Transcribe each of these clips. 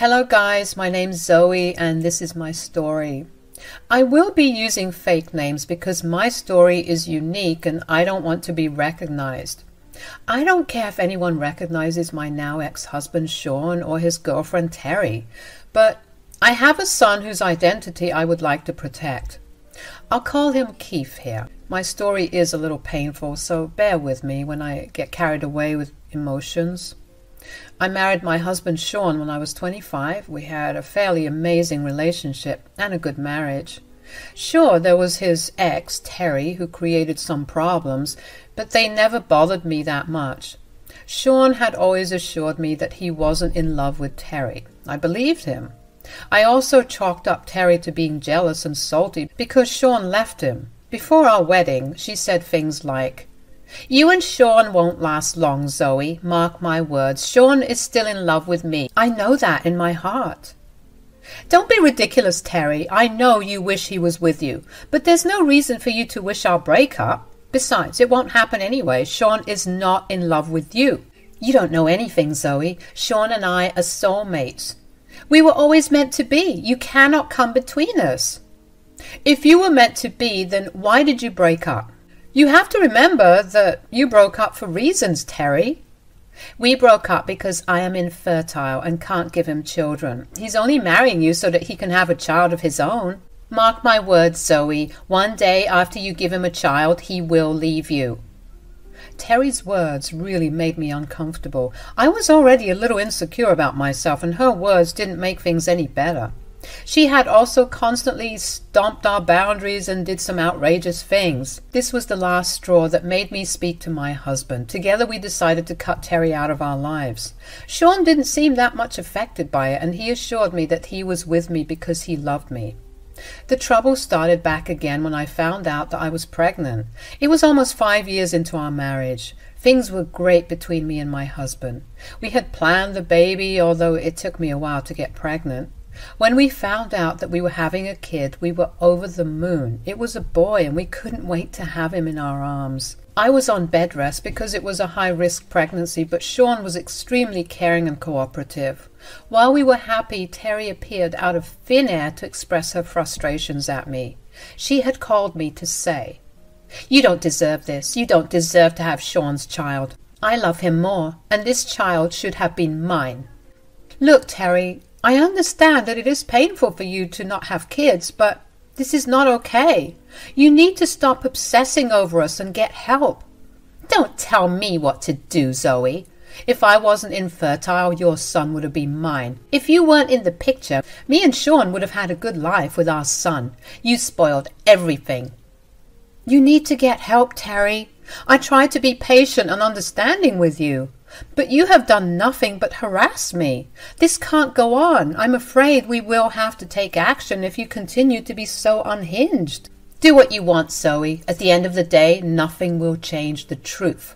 Hello guys, my name's Zoe and this is my story. I will be using fake names because my story is unique and I don't want to be recognized. I don't care if anyone recognizes my now ex-husband Shawn or his girlfriend Terry, but I have a son whose identity I would like to protect. I'll call him Keith here. My story is a little painful, so bear with me when I get carried away with emotions. I married my husband Shawn when I was 25. We had a fairly amazing relationship and a good marriage. Sure, there was his ex, Terry, who created some problems, but they never bothered me that much. Shawn had always assured me that he wasn't in love with Terry. I believed him. I also chalked up Terry to being jealous and salty because Shawn left him. Before our wedding, she said things like, "You and Shawn won't last long, Zoe. Mark my words. Shawn is still in love with me. I know that in my heart." "Don't be ridiculous, Terry. I know you wish he was with you, but there's no reason for you to wish our breakup. Besides, it won't happen anyway. Shawn is not in love with you." "You don't know anything, Zoe. Shawn and I are soulmates. We were always meant to be. You cannot come between us." "If you were meant to be, then why did you break up?" "You have to remember that you broke up for reasons, Terry." "We broke up because I am infertile and can't give him children. He's only marrying you so that he can have a child of his own. Mark my words, Zoe. One day after you give him a child, he will leave you." Terry's words really made me uncomfortable. I was already a little insecure about myself, and her words didn't make things any better. She had also constantly stomped our boundaries and did some outrageous things. This was the last straw that made me speak to my husband. Together we decided to cut Terry out of our lives. Shawn didn't seem that much affected by it, and he assured me that he was with me because he loved me. The trouble started back again when I found out that I was pregnant. It was almost 5 years into our marriage. Things were great between me and my husband. We had planned the baby, although it took me a while to get pregnant. When we found out that we were having a kid, we were over the moon. It was a boy, and we couldn't wait to have him in our arms. I was on bed rest because it was a high-risk pregnancy, but Shawn was extremely caring and cooperative. While we were happy, Terry appeared out of thin air to express her frustrations at me. She had called me to say, "You don't deserve this. You don't deserve to have Shawn's child. I love him more, and this child should have been mine." "Look, Terry, I understand that it is painful for you to not have kids, but this is not okay. You need to stop obsessing over us and get help." "Don't tell me what to do, Zoe. If I wasn't infertile, your son would have been mine. If you weren't in the picture, me and Shawn would have had a good life with our son. You spoiled everything." "You need to get help, Terry. I tried to be patient and understanding with you, but you have done nothing but harass me. This can't go on. I'm afraid we will have to take action if you continue to be so unhinged." "Do what you want, Zoe. At the end of the day, nothing will change the truth.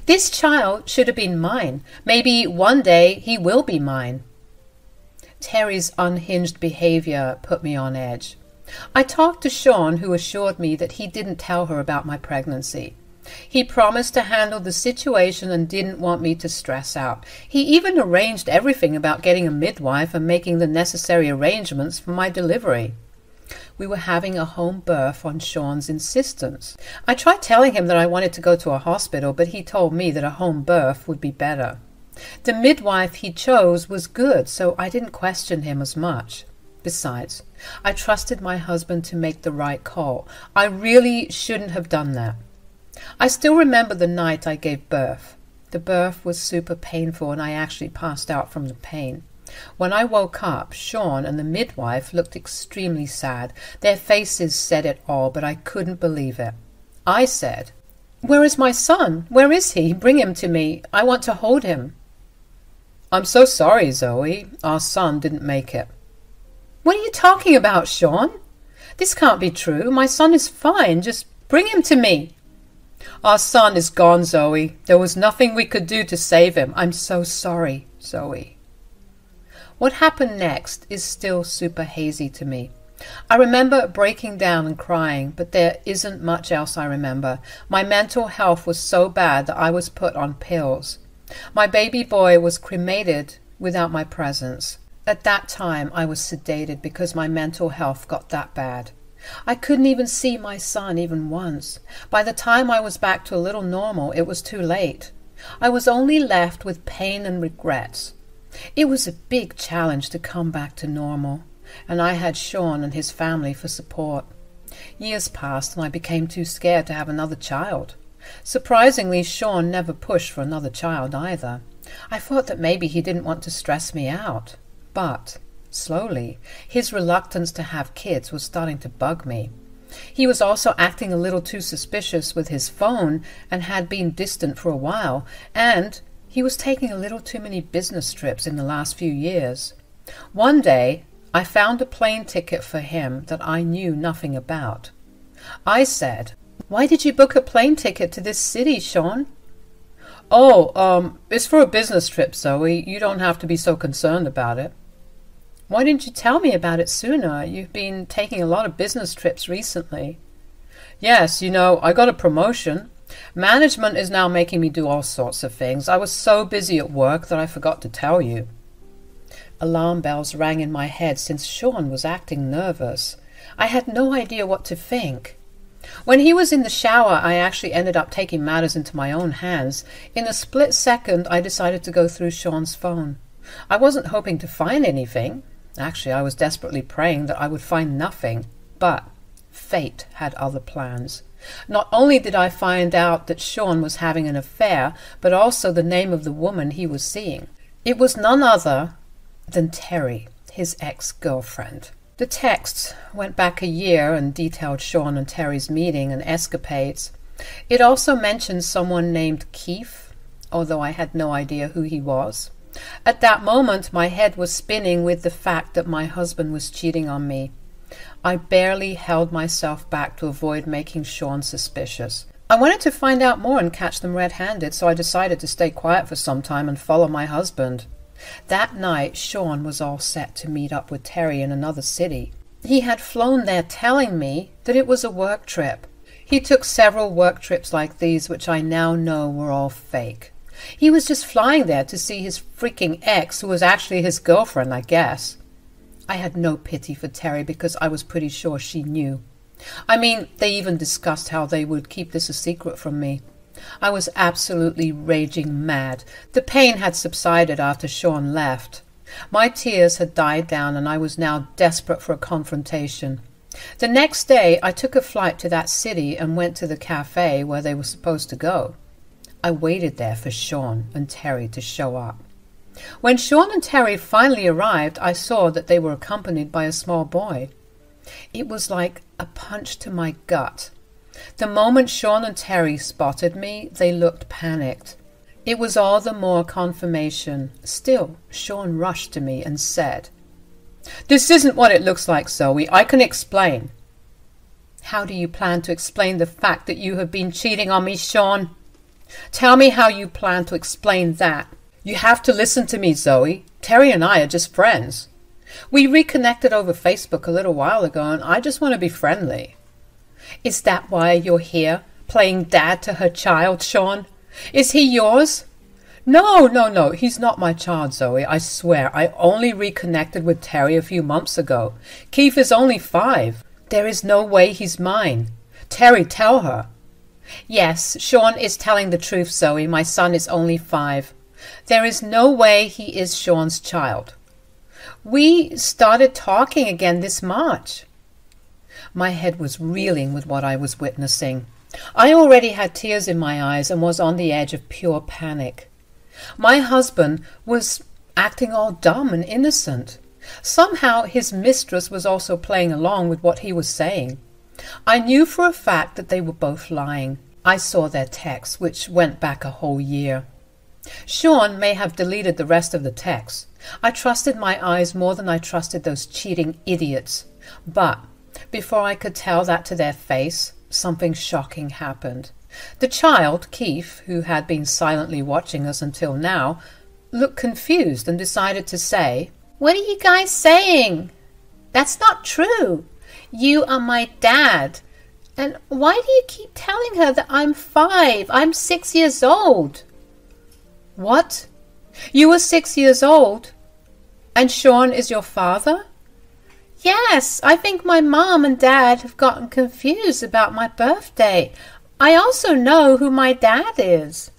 This child should have been mine. Maybe one day he will be mine." Terry's unhinged behavior put me on edge. I talked to Shawn, who assured me that he didn't tell her about my pregnancy. He promised to handle the situation and didn't want me to stress out. He even arranged everything about getting a midwife and making the necessary arrangements for my delivery. We were having a home birth on Shawn's insistence. I tried telling him that I wanted to go to a hospital, but he told me that a home birth would be better. The midwife he chose was good, so I didn't question him as much. Besides, I trusted my husband to make the right call. I really shouldn't have done that. I still remember the night I gave birth. The birth was super painful, and I actually passed out from the pain. When I woke up, Shawn and the midwife looked extremely sad. Their faces said it all, but I couldn't believe it. I said, "Where is my son? Where is he? Bring him to me. I want to hold him." "I'm so sorry, Zoe. Our son didn't make it." "What are you talking about, Shawn? This can't be true. My son is fine. Just bring him to me." "Our son is gone, Zoe. There was nothing we could do to save him. I'm so sorry, Zoe." What happened next is still super hazy to me. I remember breaking down and crying, but there isn't much else I remember. My mental health was so bad that I was put on pills. My baby boy was cremated without my presence. At that time, I was sedated because my mental health got that bad. I couldn't even see my son even once. By the time I was back to a little normal, it was too late. I was only left with pain and regrets. It was a big challenge to come back to normal, and I had Shawn and his family for support. Years passed and I became too scared to have another child. Surprisingly, Shawn never pushed for another child either. I thought that maybe he didn't want to stress me out. But, slowly, his reluctance to have kids was starting to bug me. He was also acting a little too suspicious with his phone and had been distant for a while, and he was taking a little too many business trips in the last few years. One day, I found a plane ticket for him that I knew nothing about. I said, "Why did you book a plane ticket to this city, Shawn?" "Oh, it's for a business trip, Zoe. You don't have to be so concerned about it." "Why didn't you tell me about it sooner? You've been taking a lot of business trips recently." "Yes, I got a promotion. Management is now making me do all sorts of things. I was so busy at work that I forgot to tell you." Alarm bells rang in my head since Shawn was acting nervous. I had no idea what to think. When he was in the shower, I actually ended up taking matters into my own hands. In a split second, I decided to go through Shawn's phone. I wasn't hoping to find anything. Actually, I was desperately praying that I would find nothing. But fate had other plans. Not only did I find out that Shawn was having an affair, but also the name of the woman he was seeing. It was none other than Terry, his ex-girlfriend. The texts went back a year and detailed Shawn and Terry's meeting and escapades. It also mentioned someone named Keith, although I had no idea who he was. At that moment, my head was spinning with the fact that my husband was cheating on me. I barely held myself back to avoid making Shawn suspicious. I wanted to find out more and catch them red-handed, so I decided to stay quiet for some time and follow my husband. That night, Shawn was all set to meet up with Terry in another city. He had flown there telling me that it was a work trip. He took several work trips like these, which I now know were all fake. He was just flying there to see his freaking ex, who was actually his girlfriend, I guess. I had no pity for Terry because I was pretty sure she knew. I mean, they even discussed how they would keep this a secret from me. I was absolutely raging mad. The pain had subsided after Shawn left. My tears had died down and I was now desperate for a confrontation. The next day, I took a flight to that city and went to the cafe where they were supposed to go. I waited there for Shawn and Terry to show up. When Shawn and Terry finally arrived, I saw that they were accompanied by a small boy. It was like a punch to my gut. The moment Shawn and Terry spotted me, they looked panicked. It was all the more confirmation. Still, Shawn rushed to me and said, "This isn't what it looks like, Zoe. I can explain." "How do you plan to explain the fact that you have been cheating on me, Shawn? Tell me how you plan to explain that." "You have to listen to me, Zoe. Terry and I are just friends. We reconnected over Facebook a little while ago, and I just want to be friendly." "Is that why you're here, playing dad to her child, Shawn? Is he yours?" No. He's not my child, Zoe. I swear, I only reconnected with Terry a few months ago. Keith is only 5. There is no way he's mine. Terry, tell her." "Yes, Shawn is telling the truth, Zoe. My son is only 5. There is no way he is Shawn's child. We started talking again this March." My head was reeling with what I was witnessing. I already had tears in my eyes and was on the edge of pure panic. My husband was acting all dumb and innocent. Somehow his mistress was also playing along with what he was saying. I knew for a fact that they were both lying. I saw their texts, which went back a whole year. Shawn may have deleted the rest of the texts. I trusted my eyes more than I trusted those cheating idiots. But before I could tell that to their face, something shocking happened. The child, Keith, who had been silently watching us until now, looked confused and decided to say, "What are you guys saying? That's not true. You are my dad. And why do you keep telling her that I'm 5? I'm 6 years old." "What? You were 6 years old?" And Shawn is your father? Yes, I think my mom and dad have gotten confused about my birthday. I also know who my dad is.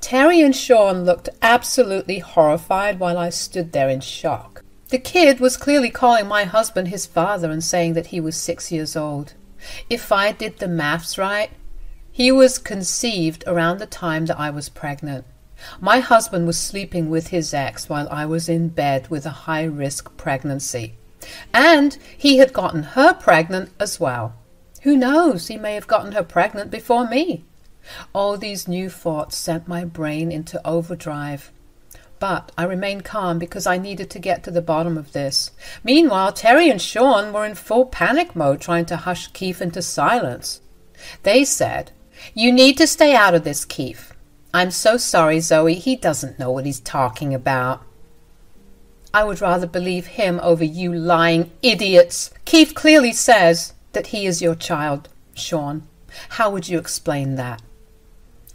Terry and Shawn looked absolutely horrified while I stood there in shock. The kid was clearly calling my husband his father and saying that he was 6 years old. If I did the maths right, he was conceived around the time that I was pregnant. My husband was sleeping with his ex while I was in bed with a high-risk pregnancy. And he had gotten her pregnant as well. Who knows, he may have gotten her pregnant before me. All these new thoughts sent my brain into overdrive. But I remained calm because I needed to get to the bottom of this. Meanwhile, Terry and Shawn were in full panic mode trying to hush Keith into silence. They said, "You need to stay out of this, Keith. I'm so sorry, Zoe. He doesn't know what he's talking about." I would rather believe him over you lying idiots. Keith clearly says that he is your child, Shawn. How would you explain that?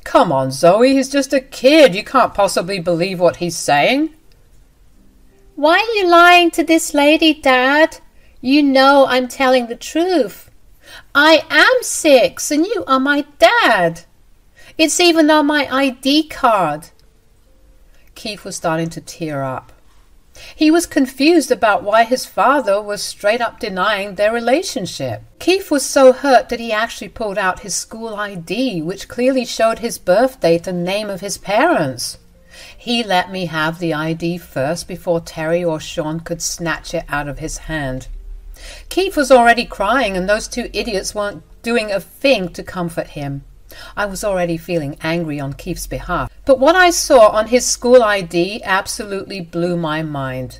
Come on, Zoe, he's just a kid. You can't possibly believe what he's saying. Why are you lying to this lady, Dad? You know I'm telling the truth. I am 6 and you are my dad. It's even on my ID card. Keith was starting to tear up. He was confused about why his father was straight up denying their relationship. Keith was so hurt that he actually pulled out his school ID, which clearly showed his birth date and name of his parents. He let me have the ID first before Terry or Shawn could snatch it out of his hand. Keith was already crying, and those two idiots weren't doing a thing to comfort him. I was already feeling angry on Keith's behalf, but what I saw on his school ID absolutely blew my mind.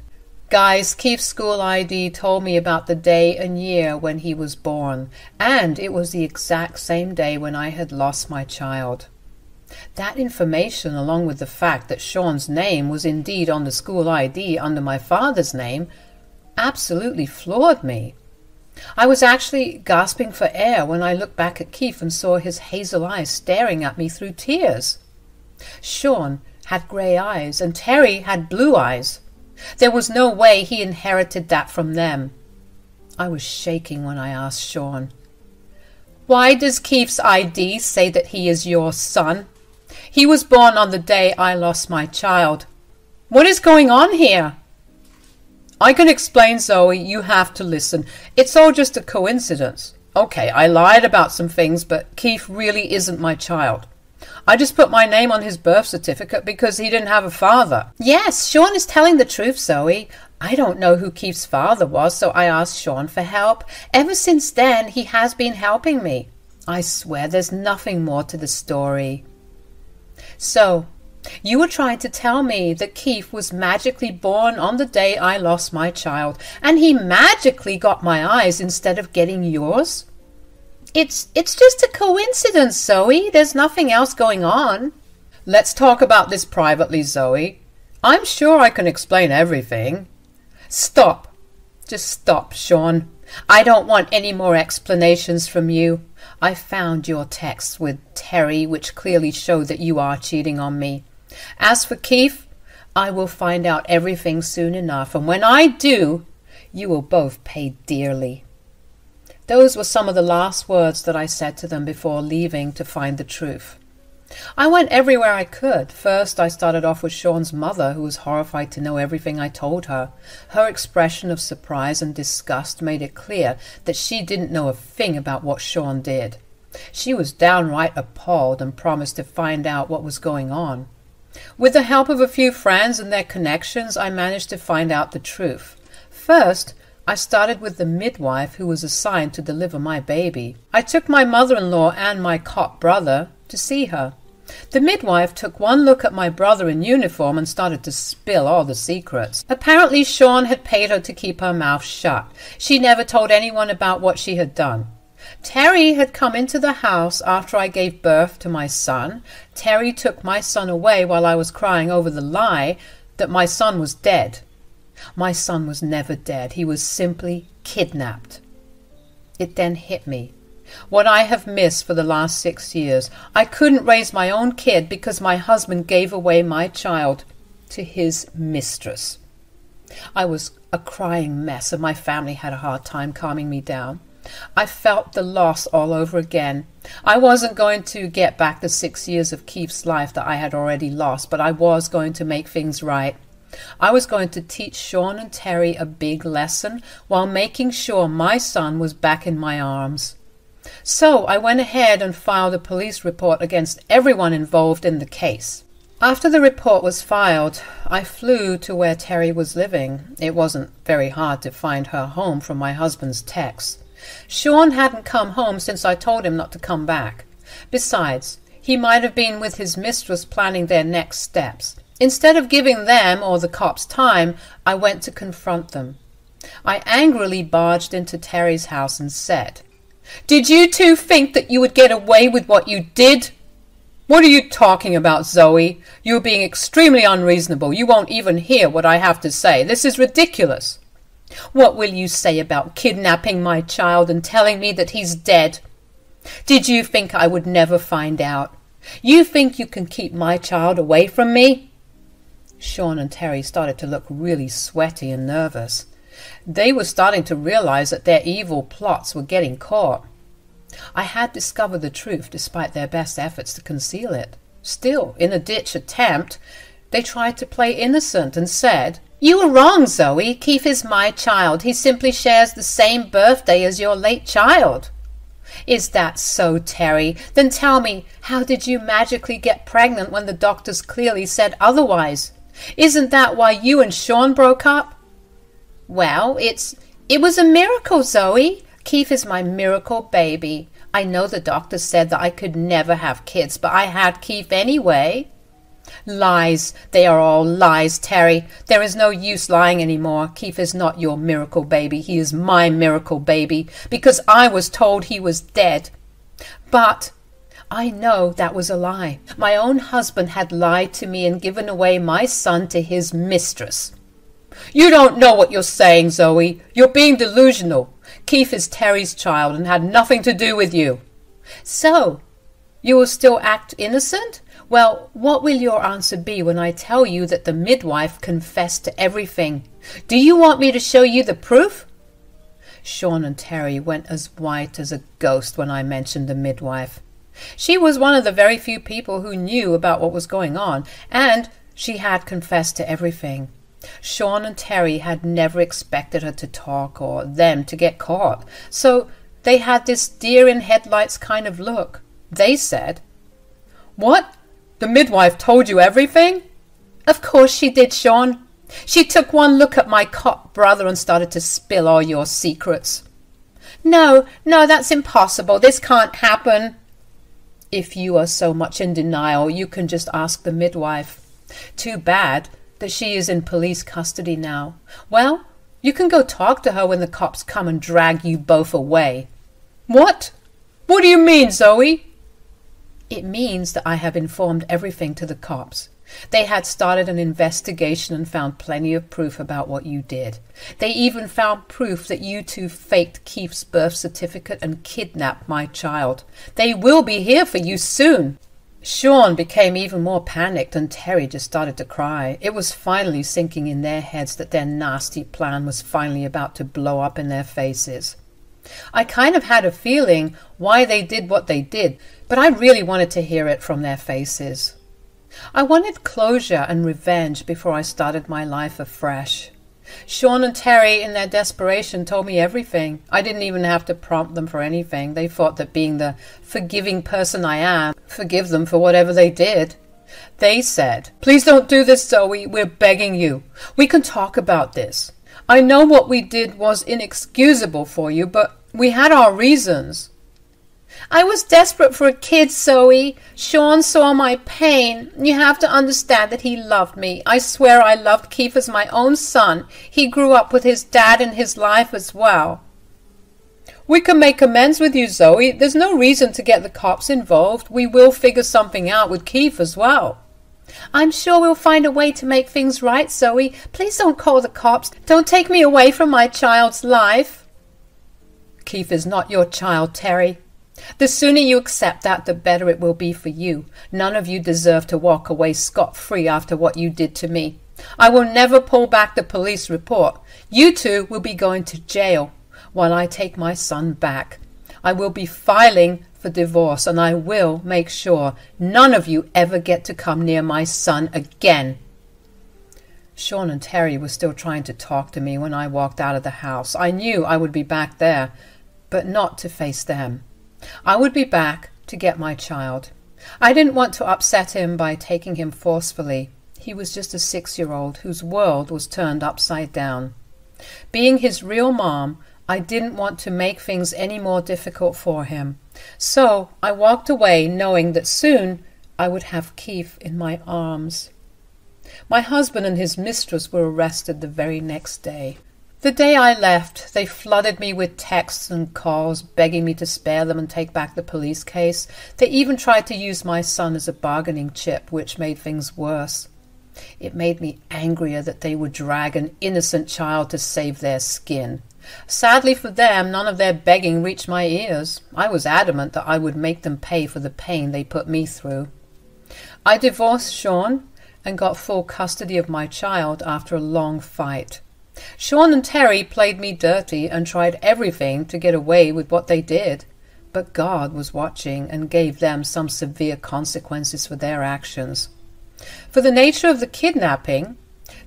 Guys, Keith's school ID told me about the day and year when he was born, and it was the exact same day when I had lost my child. That information, along with the fact that Shawn's name was indeed on the school ID under my father's name, absolutely floored me. I was actually gasping for air when I looked back at Keith and saw his hazel eyes staring at me through tears. Shawn had grey eyes and Terry had blue eyes. There was no way he inherited that from them. I was shaking when I asked Shawn, "Why does Keith's ID say that he is your son? He was born on the day I lost my child. What is going on here?" "I can explain, Zoe. You have to listen. It's all just a coincidence. Okay, I lied about some things, but Keith really isn't my child. I just put my name on his birth certificate because he didn't have a father." "Yes, Shawn is telling the truth, Zoe. I don't know who Keith's father was, so I asked Shawn for help. Ever since then, he has been helping me. I swear there's nothing more to the story." "So, you were trying to tell me that Keith was magically born on the day I lost my child, and he magically got my eyes instead of getting yours?" It's just a coincidence, Zoe. There's nothing else going on." "Let's talk about this privately, Zoe. I'm sure I can explain everything." "Stop. Just stop, Shawn. I don't want any more explanations from you. I found your texts with Terry, which clearly show that you are cheating on me. As for Keith, I will find out everything soon enough, and when I do, you will both pay dearly." Those were some of the last words that I said to them before leaving to find the truth. I went everywhere I could. First, I started off with Shawn's mother, who was horrified to know everything I told her. Her expression of surprise and disgust made it clear that she didn't know a thing about what Shawn did. She was downright appalled and promised to find out what was going on. With the help of a few friends and their connections, I managed to find out the truth. First, I started with the midwife who was assigned to deliver my baby. I took my mother-in-law and my cop brother to see her. The midwife took one look at my brother in uniform and started to spill all the secrets. Apparently Shawn had paid her to keep her mouth shut. She never told anyone about what she had done. Terry had come into the house after I gave birth to my son. Terry took my son away while I was crying over the lie that my son was dead. My son was never dead. He was simply kidnapped. It then hit me. What I have missed for the last 6 years. I couldn't raise my own kid because my husband gave away my child to his mistress. I was a crying mess, and my family had a hard time calming me down. I felt the loss all over again. I wasn't going to get back the 6 years of Keith's life that I had already lost, but I was going to make things right. I was going to teach Shawn and Terry a big lesson while making sure my son was back in my arms. So I went ahead and filed a police report against everyone involved in the case. After the report was filed, I flew to where Terry was living. It wasn't very hard to find her home from my husband's texts. Shawn hadn't come home since I told him not to come back. Besides, he might have been with his mistress planning their next steps. Instead of giving them or the cops time, I went to confront them. I angrily barged into Terry's house and said, "Did you two think that you would get away with what you did?" "What are you talking about, Zoe? You're being extremely unreasonable. You won't even hear what I have to say. This is ridiculous." "What will you say about kidnapping my child and telling me that he's dead? Did you think I would never find out? You think you can keep my child away from me?" Shawn and Terry started to look really sweaty and nervous. They were starting to realize that their evil plots were getting caught. I had discovered the truth despite their best efforts to conceal it. Still, in a ditch attempt, they tried to play innocent and said, "You were wrong, Zoe. Keith is my child. He simply shares the same birthday as your late child." "Is that so, Terry? Then tell me, how did you magically get pregnant when the doctors clearly said otherwise? Isn't that why you and Shawn broke up?" "Well, it was a miracle, Zoe. Keith is my miracle baby. I know the doctor said that I could never have kids, but I had Keith anyway." "Lies. They are all lies, Terry. There is no use lying anymore. Keith is not your miracle baby. He is my miracle baby, because I was told he was dead." "But I know that was a lie. My own husband had lied to me and given away my son to his mistress." "You don't know what you're saying, Zoe. You're being delusional. Keith is Terry's child and had nothing to do with you." "So, you will still act innocent? Well, what will your answer be when I tell you that the midwife confessed to everything? Do you want me to show you the proof?" Shawn and Terry went as white as a ghost when I mentioned the midwife. She was one of the very few people who knew about what was going on, and she had confessed to everything. Shawn and Terry had never expected her to talk or them to get caught, so they had this deer-in-headlights kind of look. They said, "What? The midwife told you everything?" "Of course she did, Shawn. She took one look at my cop brother and started to spill all your secrets." No, that's impossible. This can't happen." "If you are so much in denial, you can just ask the midwife. Too bad that she is in police custody now. Well, you can go talk to her when the cops come and drag you both away." "What? What do you mean, Zoe?" "It means that I have informed everything to the cops. They had started an investigation and found plenty of proof about what you did. They even found proof that you two faked Keith's birth certificate and kidnapped my child. They will be here for you soon." Shawn became even more panicked and Terry just started to cry. It was finally sinking in their heads that their nasty plan was finally about to blow up in their faces. I kind of had a feeling why they did what they did, but I really wanted to hear it from their faces. I wanted closure and revenge before I started my life afresh. Shawn and Terry, in their desperation, told me everything. I didn't even have to prompt them for anything. They thought that being the forgiving person I am, forgive them for whatever they did. They said, "Please don't do this, Zoe. We're begging you. We can talk about this. I know what we did was inexcusable for you, but we had our reasons." "I was desperate for a kid, Zoe. Shawn saw my pain. You have to understand that he loved me. I swear I loved Keith as my own son. He grew up with his dad in his life as well." "We can make amends with you, Zoe. There's no reason to get the cops involved. We will figure something out with Keith as well." "I'm sure we'll find a way to make things right, Zoe. Please don't call the cops. Don't take me away from my child's life." "Keith is not your child, Terry. The sooner you accept that, the better it will be for you. None of you deserve to walk away scot-free after what you did to me. I will never pull back the police report. You two will be going to jail while I take my son back. I will be filing for divorce, and I will make sure none of you ever get to come near my son again." Shawn and Terry were still trying to talk to me when I walked out of the house. I knew I would be back there, but not to face them. I would be back to get my child. I didn't want to upset him by taking him forcefully. He was just a 6-year-old whose world was turned upside down. Being his real mom, I didn't want to make things any more difficult for him. So I walked away knowing that soon I would have Keith in my arms. My husband and his mistress were arrested the very next day. The day I left, they flooded me with texts and calls, begging me to spare them and take back the police case. They even tried to use my son as a bargaining chip, which made things worse. It made me angrier that they would drag an innocent child to save their skin. Sadly for them, none of their begging reached my ears. I was adamant that I would make them pay for the pain they put me through. I divorced Shawn and got full custody of my child after a long fight. Shawn and Terry played me dirty and tried everything to get away with what they did, but God was watching and gave them some severe consequences for their actions. For the nature of the kidnapping,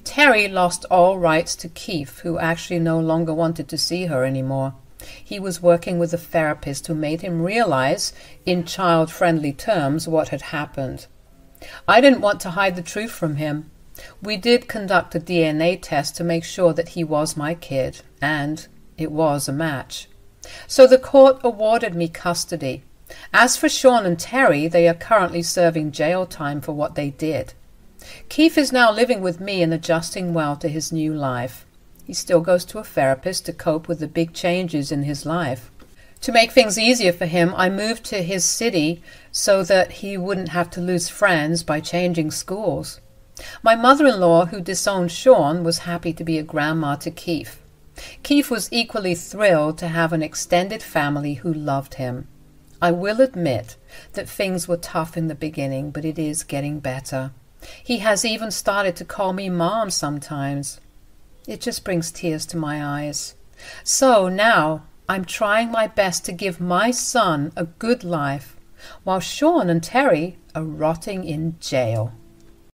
Terry lost all rights to Keith, who actually no longer wanted to see her anymore. He was working with a therapist who made him realize, in child-friendly terms, what had happened. I didn't want to hide the truth from him. We did conduct a DNA test to make sure that he was my kid, and it was a match. So the court awarded me custody. As for Shawn and Terry, they are currently serving jail time for what they did. Keith is now living with me and adjusting well to his new life. He still goes to a therapist to cope with the big changes in his life. To make things easier for him, I moved to his city so that he wouldn't have to lose friends by changing schools. My mother-in-law, who disowned Shawn, was happy to be a grandma to Keith. Keith was equally thrilled to have an extended family who loved him. I will admit that things were tough in the beginning, but it is getting better. He has even started to call me Mom sometimes. It just brings tears to my eyes. So now I'm trying my best to give my son a good life, while Shawn and Terry are rotting in jail.